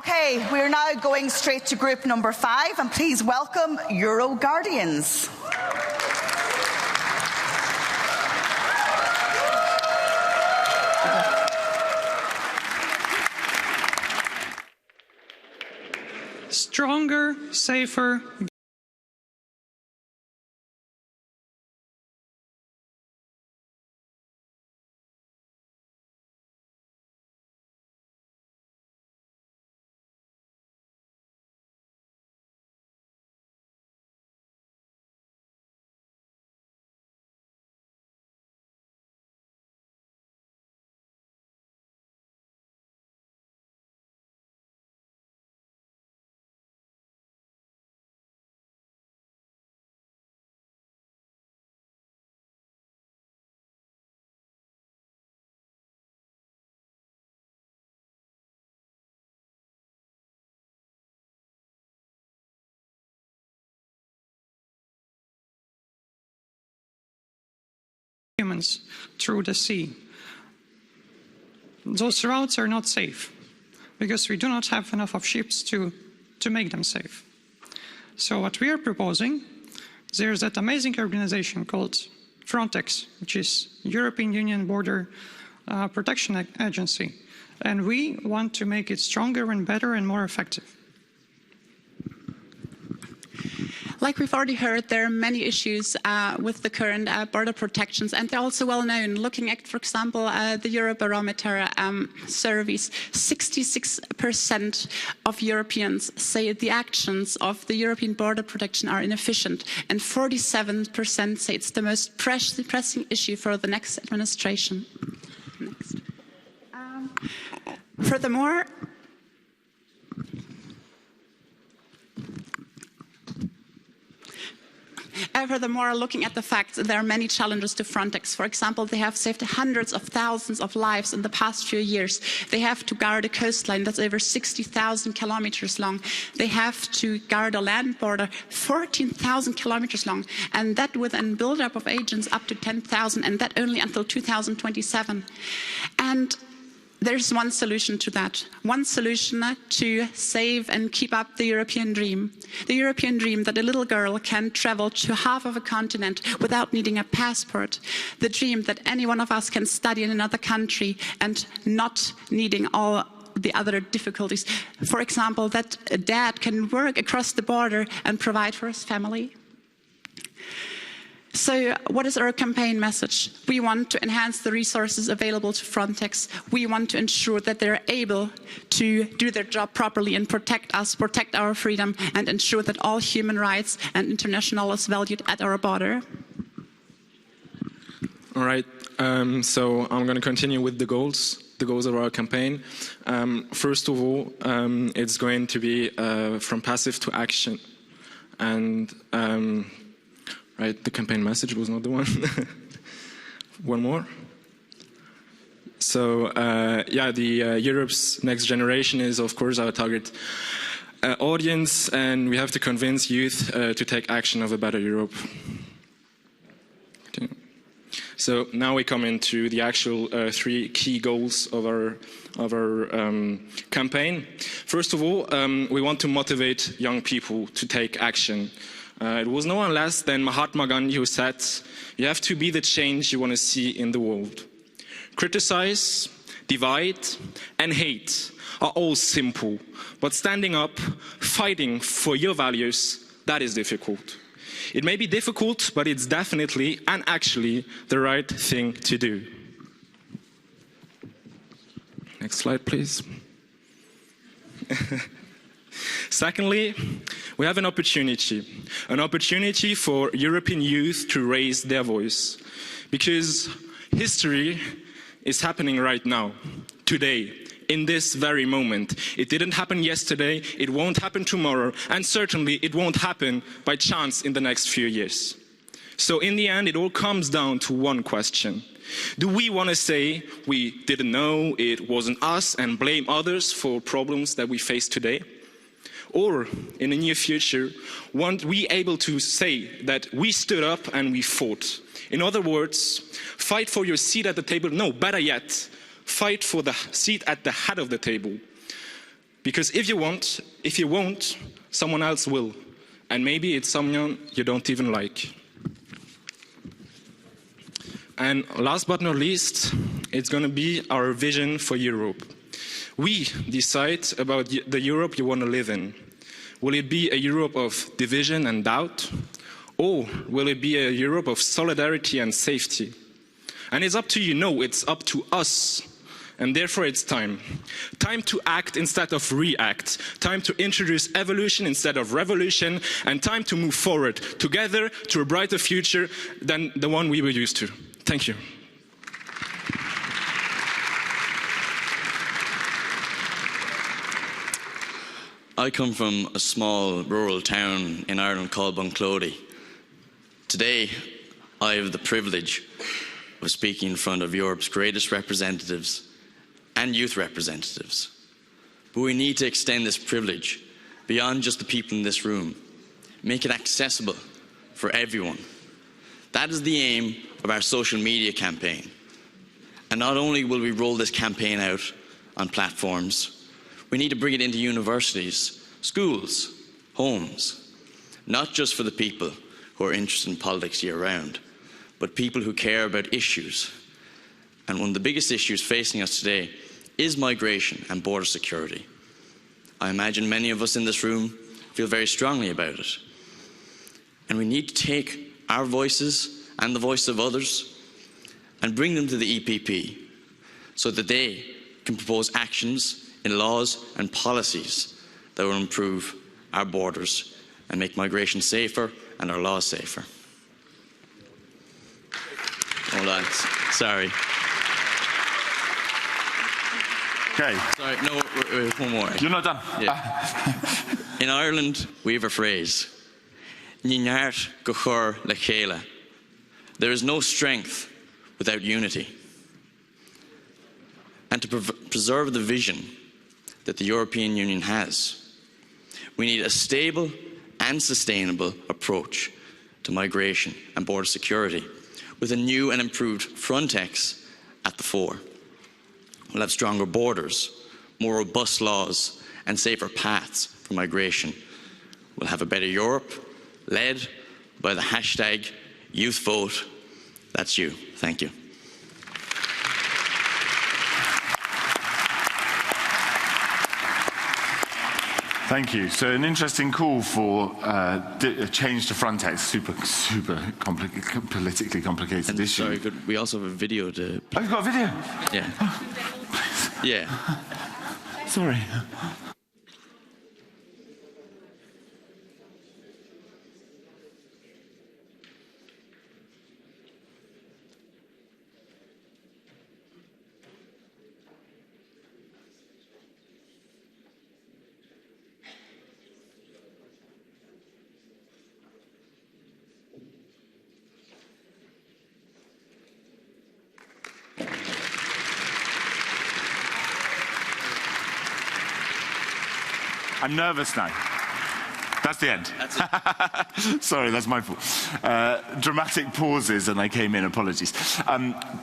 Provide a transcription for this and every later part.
Okay, we're now going straight to group number 5, and please welcome Euro Guardians. Stronger, safer. Humans through the sea. Those routes are not safe because we do not have enough of ships to make them safe. So what we are proposing, there's that amazing organization called Frontex, which is European Union Border Protection Agency, and we want to make it stronger and better and more effective. Like we've already heard, there are many issues with the current border protections, and they're also well known. Looking at, for example, the Eurobarometer surveys, 66% of Europeans say the actions of the European border protection are inefficient, and 47% say it's the most pressing issue for the next administration. Next. Furthermore, looking at the fact that there are many challenges to Frontex. For example, they have saved hundreds of thousands of lives in the past few years. They have to guard a coastline that's over 60,000 kilometers long. They have to guard a land border 14,000 kilometers long, and that with a build-up of agents up to 10,000, and that only until 2027. And there's one solution to that. One solution to save and keep up the European dream. The European dream that a little girl can travel to half of a continent without needing a passport. The dream that any one of us can study in another country and not needing all the other difficulties. For example, that a dad can work across the border and provide for his family. So what is our campaign message? We want to enhance the resources available to Frontex. We want to ensure that they're able to do their job properly and protect us, protect our freedom, and ensure that all human rights and international law is valued at our border. All right, so I'm going to continue with the goals of our campaign. First of all, it's going to be from passive to action. And right, the campaign message was not the one. One more. So, yeah, the Europe's next generation is, of course, our target audience, and we have to convince youth to take action of a better Europe. Continue. So now we come into the actual 3 key goals of our campaign. First of all, we want to motivate young people to take action. It was no one less than Mahatma Gandhi who said, "You have to be the change you want to see in the world." Criticize, divide, and hate are all simple, but standing up, fighting for your values, that is difficult. It may be difficult, but it's definitely and actually the right thing to do. Next slide, please. Secondly, we have an opportunity for European youth to raise their voice, because history is happening right now, today, in this very moment. It didn't happen yesterday, it won't happen tomorrow, and certainly it won't happen by chance in the next few years. So in the end, it all comes down to one question. Do we want to say we didn't know, it wasn't us, and blame others for problems that we face today? Or, in the near future, want we able to say that we stood up and we fought? In other words, fight for your seat at the table. No, better yet, fight for the seat at the head of the table. Because if you won't, someone else will. And maybe it's someone you don't even like. And last but not least, it's going to be our vision for Europe. We decide about the Europe you want to live in. Will it be a Europe of division and doubt? Or will it be a Europe of solidarity and safety? And it's up to you. No, it's up to us. And therefore it's time. Time to act instead of react. Time to introduce evolution instead of revolution. And time to move forward together to a brighter future than the one we were used to. Thank you. I come from a small rural town in Ireland called Bunclody. Today, I have the privilege of speaking in front of Europe's greatest representatives and youth representatives. But we need to extend this privilege beyond just the people in this room, make it accessible for everyone. That is the aim of our social media campaign. And not only will we roll this campaign out on platforms, we need to bring it into universities, schools, homes, not just for the people who are interested in politics year-round, but people who care about issues. And one of the biggest issues facing us today is migration and border security. I imagine many of us in this room feel very strongly about it. And we need to take our voices and the voice of others and bring them to the EPP so that they can propose actions in laws and policies that will improve our borders and make migration safer and our laws safer. Hold on, sorry. Okay. Sorry, no, wait, one more. You're not done. Yeah. In Ireland, we have a phrase, Ní neart go chur le chéile. There is no strength without unity. And to preserve the vision that the European Union has, we need a stable and sustainable approach to migration and border security, with a new and improved Frontex at the fore. We'll have stronger borders, more robust laws, and safer paths for migration. We'll have a better Europe, led by the hashtag YouthVote. That's you. Thank you. Thank you. So an interesting call for a change to Frontex, super politically complicated And issue. sorry, we also have a video to... Oh, you've got a video? Yeah. Yeah. Sorry. I'm nervous now. That's the end. That's it. Sorry, that's my fault. Dramatic pauses and I came in, apologies.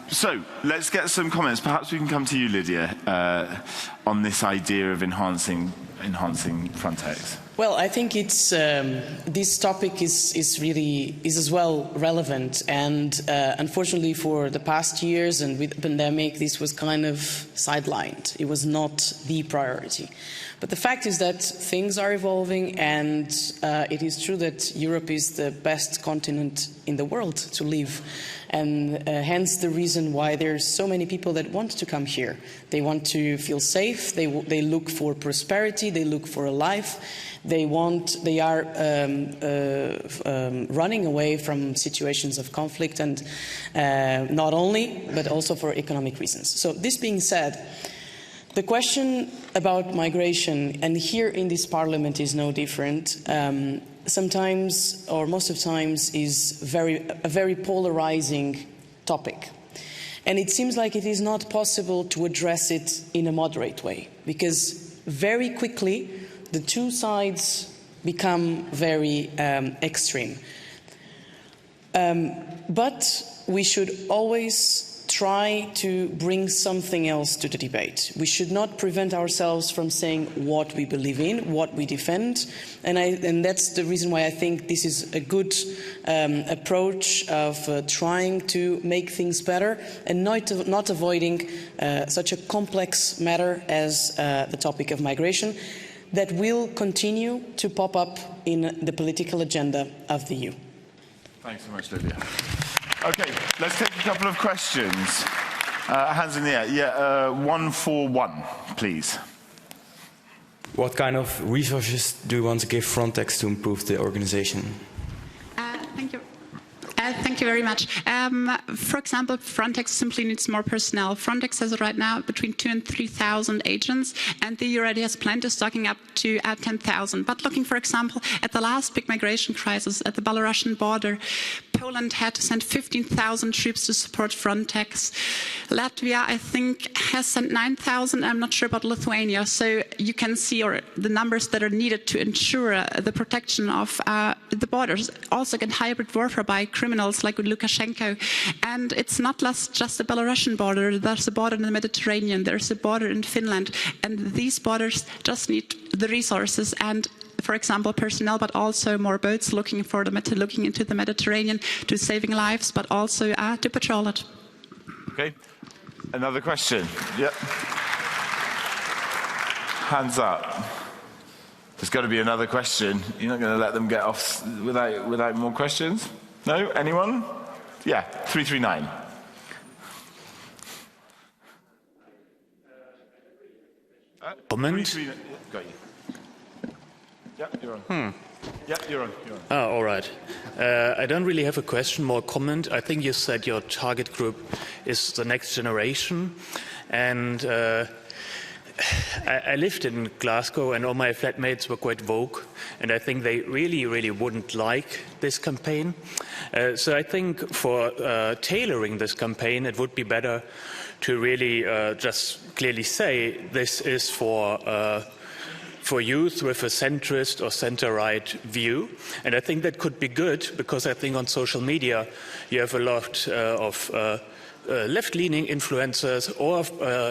So let's get some comments. Perhaps we can come to you, Lydia, on this idea of enhancing Frontex. Well, I think it's this topic is as well relevant, and unfortunately for the past years and with the pandemic, this was kind of sidelined. It was not the priority. But the fact is that things are evolving, and it is true that Europe is the best continent in the world to live. And hence the reason why there's so many people that want to come here. They want to feel safe, they look for prosperity, they look for a life, they are running away from situations of conflict, and not only, but also for economic reasons. So this being said, the question about migration, and here in this parliament is no different, sometimes, or most of the times, is a very polarizing topic. And it seems like it is not possible to address it in a moderate way, because very quickly the two sides become very extreme. But we should always try to bring something else to the debate. We should not prevent ourselves from saying what we believe in, what we defend, and that's the reason why I think this is a good approach of trying to make things better and not avoiding such a complex matter as the topic of migration that will continue to pop up in the political agenda of the EU. Thanks so much, Lydia. Okay, let's take a couple of questions. Hands in the air. Yeah, 141, please. What kind of resources do you want to give Frontex to improve the organization? Thank you. Thank you very much. For example, Frontex simply needs more personnel. Frontex has right now between 2,000 and 3,000 agents, and the EU already has planned to stocking up to 10,000. But looking, for example, at the last big migration crisis at the Belarusian border, Poland had to send 15,000 troops to support Frontex. Latvia, I think, has sent 9,000. I'm not sure about Lithuania. So you can see the numbers that are needed to ensure the protection of the borders. Also, again, hybrid warfare by criminals like Lukashenko. And it's not just the Belarusian border. There's a border in the Mediterranean. There's a border in Finland. And these borders just need the resources and, for example, personnel, but also more boats looking into the Mediterranean to saving lives, but also to patrol it. Okay. Another question. Yep. Hands up. There's got to be another question. You're not going to let them get off without more questions? No? Anyone? Yeah, 339. Comment? 339. Got you. Yeah, you're on. Yeah, you're on. Oh, all right. I don't really have a question, more comment. I think you said your target group is the next generation. And I lived in Glasgow and all my flatmates were quite woke. And I think they really, really wouldn't like this campaign. So I think for tailoring this campaign, it would be better to really just clearly say this is for youth with a centrist or center-right view. And I think that could be good because I think on social media you have a lot of left-leaning influencers or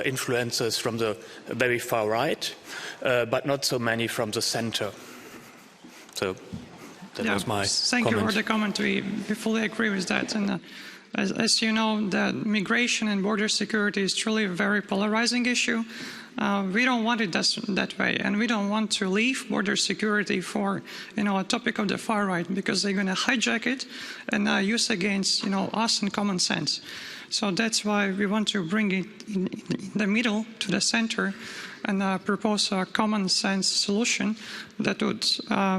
influencers from the very far right, but not so many from the center. So that was my Thank comment. you for the comment. We fully agree with that. And as you know, the migration and border security is truly a very polarizing issue. We don't want it that way, and we don't want to leave border security for a topic of the far right because they're going to hijack it and use against us and common sense. So that's why we want to bring it in the middle to the center and propose a common sense solution that would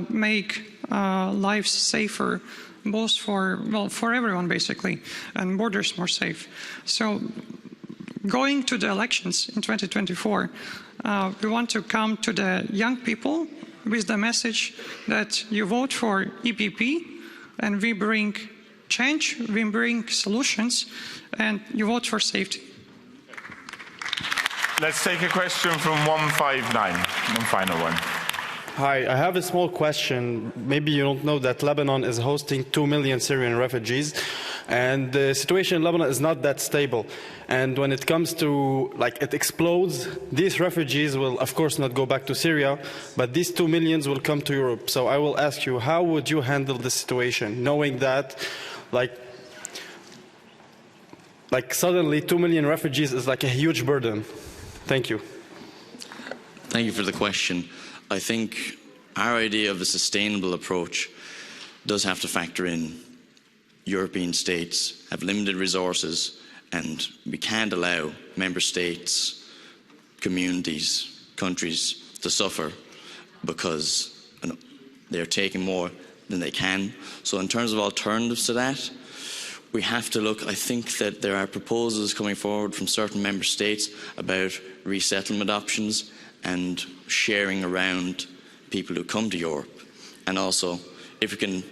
make lives safer, both for everyone basically, and borders more safe. So going to the elections in 2024, we want to come to the young people with the message that you vote for EPP and we bring change, we bring solutions, and you vote for safety. Let's take a question from 159, one final one. Hi, I have a small question. Maybe you don't know that Lebanon is hosting 2 million Syrian refugees, and the situation in Lebanon is not that stable. And when it comes to, it explodes, these refugees will, of course, not go back to Syria, but these 2 millions will come to Europe. So I will ask you, how would you handle the situation, knowing that, suddenly 2 million refugees is a huge burden? Thank you. Thank you for the question. I think our idea of a sustainable approach does have to factor in European states have limited resources, and we can't allow member states, communities, countries to suffer because they're taking more than they can. So in terms of alternatives to that, we have to look. I think that there are proposals coming forward from certain member states about resettlement options and sharing around people who come to Europe. And also, if we can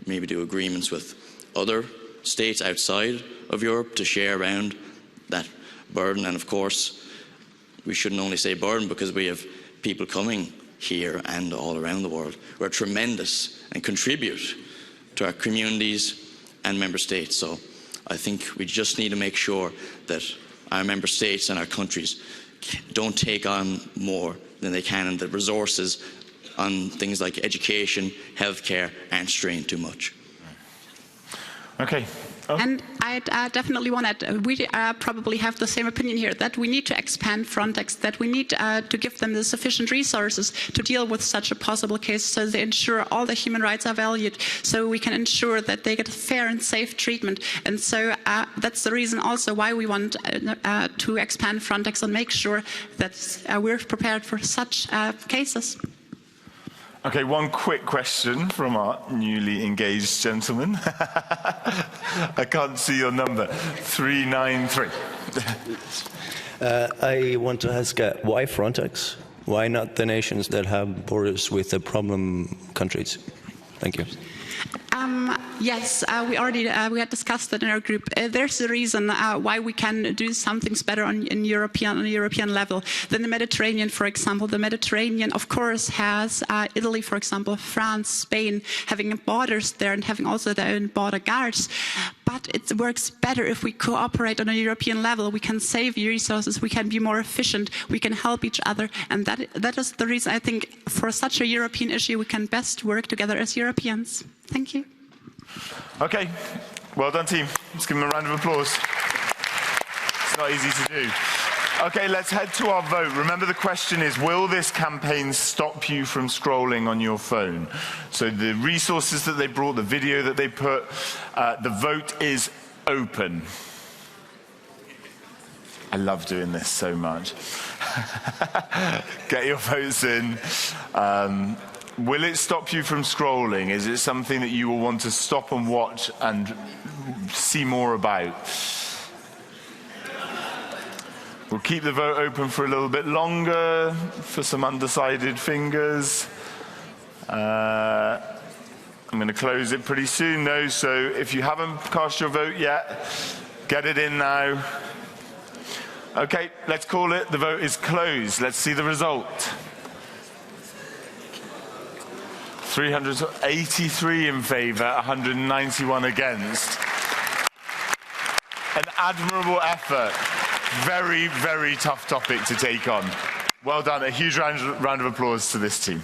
maybe do agreements with other states outside of Europe to share around that burden. And of course, we shouldn't only say burden because we have people coming here and all around the world who are tremendous and contribute to our communities and member states. So I think we just need to make sure that our member states and our countries don't take on more than they can, and the resources on things like education, healthcare aren't strained too much. Okay. Oh. And I definitely want to, we probably have the same opinion here, that we need to expand Frontex, that we need to give them the sufficient resources to deal with such a possible case, so they ensure all the human rights are valued, so we can ensure that they get fair and safe treatment. And so that's the reason also why we want to expand Frontex and make sure that we're prepared for such cases. Okay, one quick question from our newly engaged gentleman. I can't see your number. 393. I want to ask, why Frontex? Why not the nations that have borders with the problem countries? Thank you. Yes, we had discussed that in our group. There's a reason why we can do some things better on a European level than the Mediterranean, for example. The Mediterranean, of course, has Italy, for example, France, Spain, having borders there and having also their own border guards. But it works better if we cooperate on a European level. We can save resources, we can be more efficient, we can help each other. And that is the reason I think for such a European issue we can best work together as Europeans. Thank you. Okay, well done team. Let's give them a round of applause. It's not easy to do. Okay, let's head to our vote. Remember, the question is, will this campaign stop you from scrolling on your phone? So the resources that they brought, the video that they put, the vote is open. I love doing this so much. Get your votes in. Will it stop you from scrolling? Is it something that you will want to stop and watch and see more about? We'll keep the vote open for a little bit longer, for some undecided fingers. I'm going to close it pretty soon though, so if you haven't cast your vote yet, get it in now. Okay, let's call it. The vote is closed. Let's see the result. 383 in favour, 191 against. An admirable effort. Very, very tough topic to take on. Well done. A huge round of applause to this team.